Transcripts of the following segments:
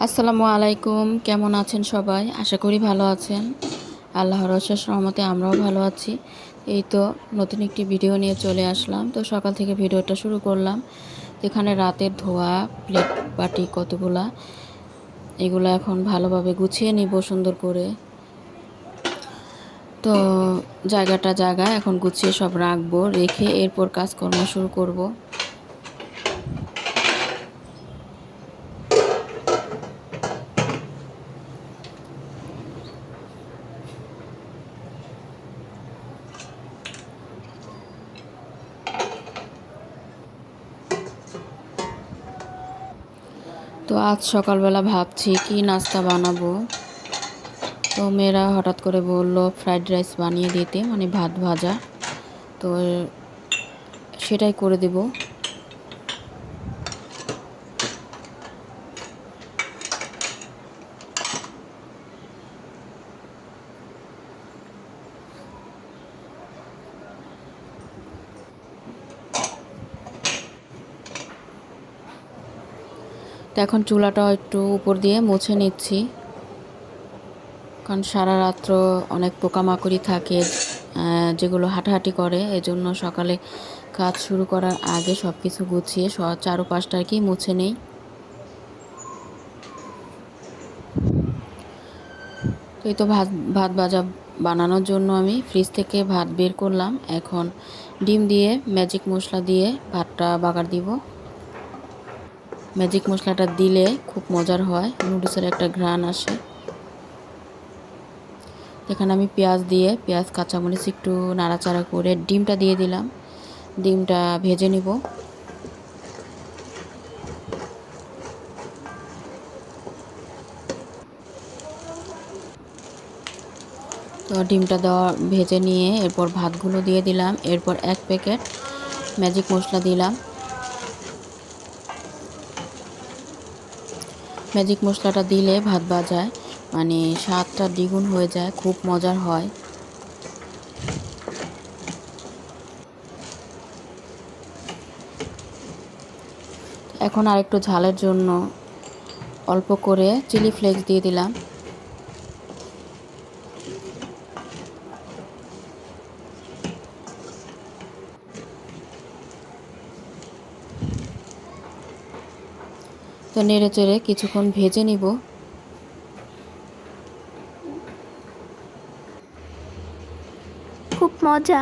আসসালামু আলাইকুম, কেমন আছেন সবাই? আশা করি ভালো আছেন। আল্লাহর অশেষ রহমতে আমরাও ভালো আছি। এই তো নতুন একটি ভিডিও নিয়ে চলে আসলাম। তো সকাল থেকে ভিডিওটা শুরু করলাম। এখানে রাতের ধোয়া প্লেট বাটি কতগুলা, এগুলো এখন ভালোভাবে গুছিয়ে নিব সুন্দর করে। তো জায়গায় এখন গুছিয়ে সব রাখবো, রেখে এরপর কাজকর্ম শুরু করব। তো আজ সকালবেলা ভাবছি কি নাস্তা বানাবো। তো মেয়েরা হঠাৎ করে বলল ফ্রাইড রাইস বানিয়ে দিতে, মানে ভাত ভাজা। তো সেটাই করে দেব। তো এখন চুলাটাও একটু উপর দিয়ে মুছে নিচ্ছি, কারণ সারা রাত্র অনেক পোকামাকড়ি থাকে যেগুলো হাঁটাহাঁটি করে। এজন্য সকালে কাজ শুরু করার আগে সব কিছু গুছিয়ে চারপাশটা আর কি মুছে নেই। তো এই তো ভাত ভাত ভাজা বানানোর জন্য আমি ফ্রিজ থেকে ভাত বের করলাম। এখন ডিম দিয়ে ম্যাজিক মশলা দিয়ে ভাতটা বাগার দিব। ম্যাজিক মশলাটা দিলে খুব মজার হয়, নুডলসের একটা ঘ্রাণ আসে। এখানে আমি পেঁয়াজ কাঁচামরিচ একটু নাড়াচাড়া করে ডিমটা দিয়ে দিলাম। ডিমটা ভেজে নিব। তো ডিমটা ভেজে নিয়ে এরপর ভাতগুলো দিয়ে দিলাম। এরপর 1 প্যাকেট ম্যাজিক মশলা দিলাম। ম্যাজিক মশলাটা দিলে ভাত ভাজায় মানে স্বাদটা দ্বিগুণ হয়ে যায়, খুব মজার হয়। এখন আরেকটু ঝালের জন্য অল্প করে চিলি ফ্লেক্স দিয়ে দিলাম। তো নেড়ে চেড়ে কিছুক্ষণ ভেজে নিব। খুব মজা।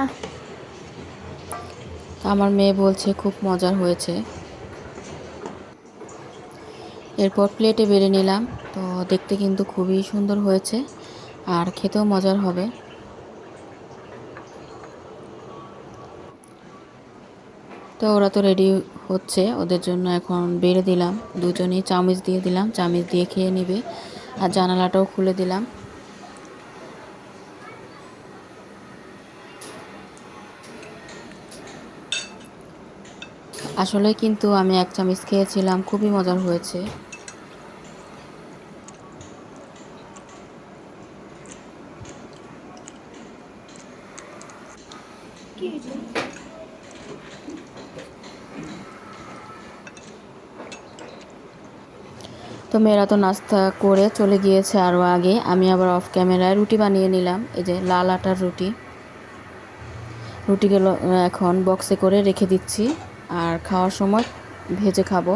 আমার মেয়ে বলছে খুব মজার হয়েছে। এরপর প্লেটে বেড়ে নিলাম। তো দেখতে কিন্তু খুবই সুন্দর হয়েছে আর খেতেও মজার হবে। তো ওরা তো রেডি হচ্ছে, ওদের জন্য এখন বেড়ে দিলাম। দুজনেই চামচ দিয়ে দিলাম, চামচ দিয়ে খেয়ে নেবে। আর জানালাটাও খুলে দিলাম। আসলে কিন্তু আমি 1 চামচ খেয়েছিলাম, খুবই মজার হয়েছে। তো মেয়েরা তো নাস্তা করে চলে গিয়েছে আরও আগে। আমি আবার অফ ক্যামেরায় রুটি বানিয়ে নিলাম, এই যে লাল আটার রুটি। রুটিগুলো এখন বক্সে করে রেখে দিচ্ছি, আর খাওয়ার সময় ভেজে খাবো।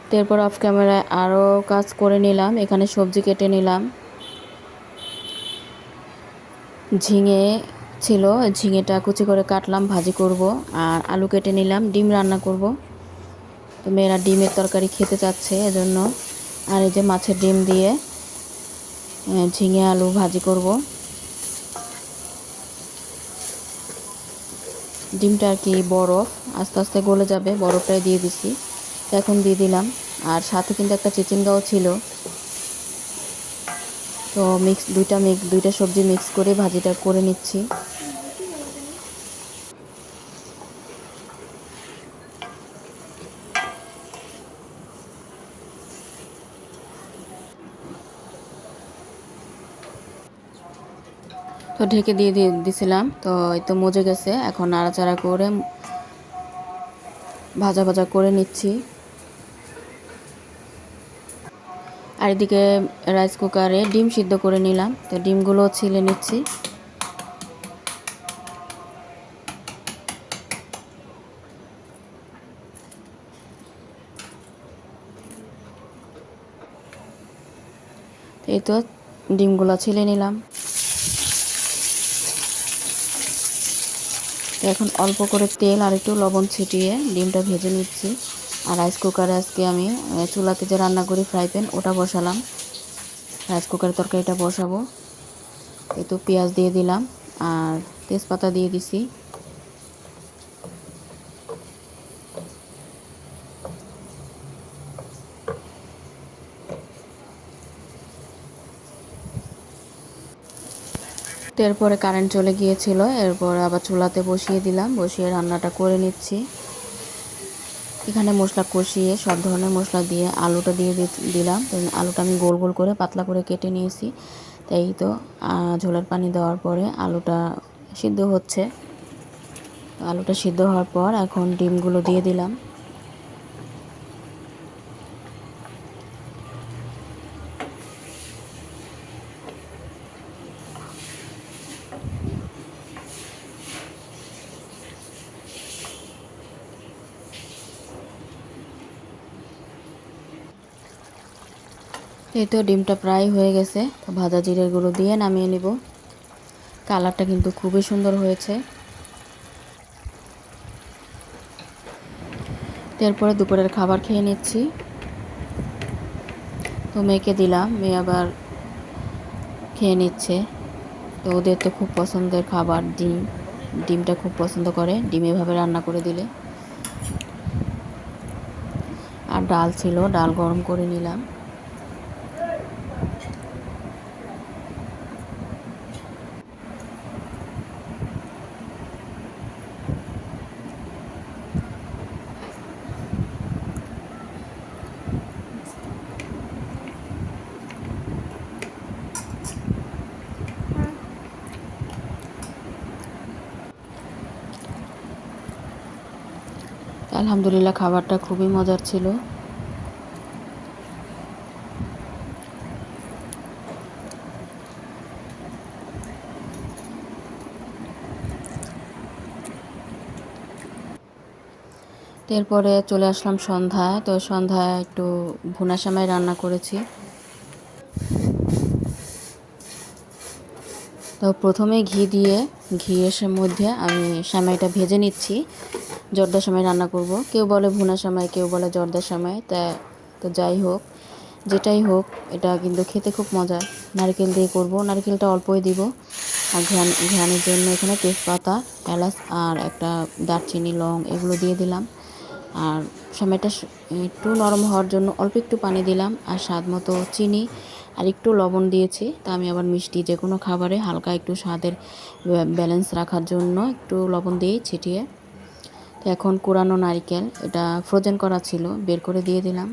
তো এরপর অফ ক্যামেরায় আরও কাজ করে নিলাম। এখানে সবজি কেটে নিলাম। ঝিঙে ছিল, ঝিঙেটা কুচি করে কাটলাম, ভাজি করব। আর আলু কেটে নিলাম, ডিম রান্না করব। তো মেয়েরা ডিমের তরকারি খেতে চাচ্ছে এজন্য। আর এই যে মাছের ডিম দিয়ে ঝিঙে আলু ভাজি করব। ডিমটা আর কি বরফ, আস্তে আস্তে গলে যাবে, বরফটাই দিয়ে দিছি। এখন দিয়ে দিলাম। আর সাথে কিন্তু একটা চিচিঙ্গাও ছিল। তো দুইটা সবজি মিক্স করে ভাজিটা করে নিচ্ছি। তো তো ঢেকে দিয়ে দিছিলাম। তো এই তো মজে গেছে। এখন নাড়াচাড়া করে ভাজা ভাজা করে নিচ্ছি। আর এদিকে রাইস কুকারে ডিম সিদ্ধ করে নিলাম। তো ডিমগুলো ছিলে নিচ্ছি। এই তো ডিমগুলো ছিলে নিলাম। এখন অল্প করে তেল আর একটু লবণ ছিটিয়ে ডিমটা ভেজে নিচ্ছি। আর রাইস কুকারে আজকে আমি চুলাতে যে রান্না করি ফ্রাই প্যান ওটা বসালাম। রাইস কুকারে তরকারিটা বসাবো। এই তো পেঁয়াজ দিয়ে দিলাম আর তেজপাতা দিয়ে দিছি। তো এরপরে কারেন্ট চলে গিয়েছিল। এরপর আবার চুলাতে বসিয়ে দিলাম, বসিয়ে রান্নাটা করে নিচ্ছি। এখানে মশলা কষিয়ে সব ধরনের মশলা দিয়ে আলুটা দিয়ে দিলাম। তো আলুটা আমি গোল গোল করে পাতলা করে কেটে নিয়েছি। তাই তো ঝোলের পানি দেওয়ার পরে আলুটা সিদ্ধ হচ্ছে। আলুটা সিদ্ধ হওয়ার পর এখন ডিমগুলো দিয়ে দিলাম। এই তো ডিমটা প্রায় হয়ে গেছে। তো ভাজা জিরের গুঁড়ো দিয়ে নামিয়ে নিব। কালারটা কিন্তু খুবই সুন্দর হয়েছে। এরপরে দুপুরের খাবার খেয়ে নিচ্ছি। তো মেয়েকে দিলাম, মেয়ে আবার খেয়ে নিচ্ছে। তো ওদের তো খুব পছন্দের খাবার ডিম, ডিমটা খুব পছন্দ করে। ডিম এভাবে রান্না করে দিলে। আর ডাল ছিল, ডাল গরম করে নিলাম। আলহামদুলিল্লাহ খাবারটা খুবই মজার ছিল। এরপরে চলে আসলাম সন্ধ্যায়। তো সন্ধ্যায় একটু ভুনা সেমাই রান্না করেছি। তো প্রথমে ঘিয়ের মধ্যে আমি সেমাইটা ভেজে নিচ্ছি। জর্দা সেমাই রান্না করব। কেউ বলে ভুনা সেমাই, কেউ বলে জর্দা সেমাই। তো যাই হোক, যেটাই হোক, এটা কিন্তু খেতে খুব মজা। নারকেল দিয়ে করব, নারকেলটা অল্পই দিব। আর ঘ্রাণের জন্য এখানে তেজপাতা, এলাচ আর একটা দারচিনি, লং এগুলো দিয়ে দিলাম। আর সেমাইটা একটু নরম হওয়ার জন্য অল্প একটু পানি দিলাম। আর স্বাদ মতো চিনি আর একটু লবণ দিয়েছি। তা আমি আবার মিষ্টি যে কোনো খাবারে হালকা একটু স্বাদের ব্যালেন্স রাখার জন্য একটু লবণ দিয়ে ছিটিয়ে। তো এখন কোরানো নারকেল, এটা ফ্রোজেন করা ছিল, বের করে দিয়ে দিলাম।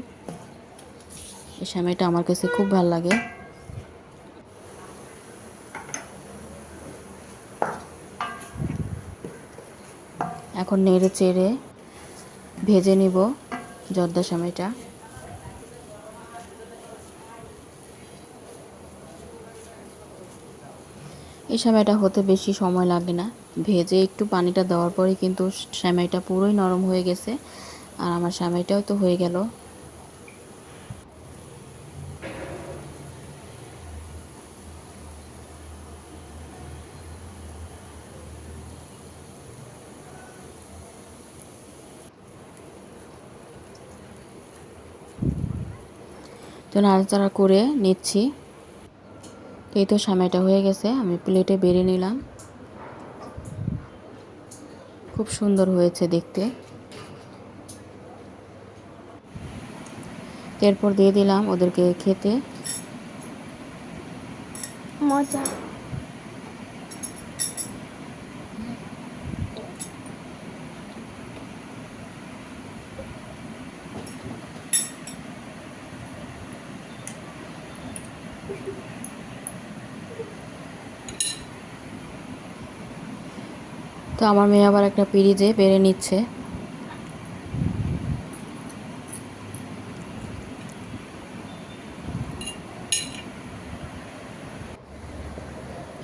এই সেমাইটা আমার কাছে খুব ভালো লাগে। এখন নেড়ে চেড়ে ভেজে নিব জর্দা সেমাইটা। এই সেমাইটা হতে বেশি সময় লাগে না। ভেজে একটু পানিটা দেওয়ার পরে কিন্তু সেমাইটা পুরোই নরম হয়ে গেছে। আর আমার সেমাইটাও তো হয়ে গেল। তো নাড়াচাড়া করে নিচ্ছি। তো এই তো সেমাইটা হয়ে গেছে, আমি প্লেটে বেড়ে নিলাম। খুব সুন্দর হয়েছে দেখতে। এরপর দিয়ে দিলাম ওদেরকে খেতে। মজা। আমার মেয়ে আবার একটা পিরিজে বেড়ে নিচ্ছে।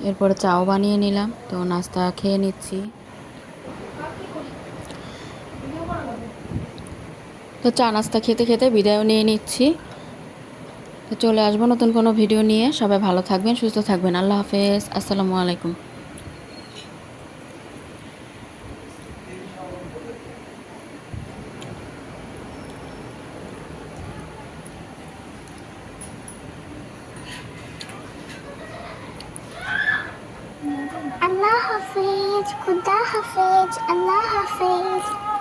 এরপরে চাও বানিয়ে নিলাম, তো নাস্তা খেয়ে নিচ্ছি। তো চা নাস্তা খেতে খেতে বিদায়ও নিয়ে নিচ্ছি। তো চলে আসবো নতুন কোনো ভিডিও নিয়ে। সবাই ভালো থাকবেন, সুস্থ থাকবেন। আল্লাহ হাফেজ, আসসালামু আলাইকুম। Allah Hafiz, Khuda Hafiz, Allah Hafiz.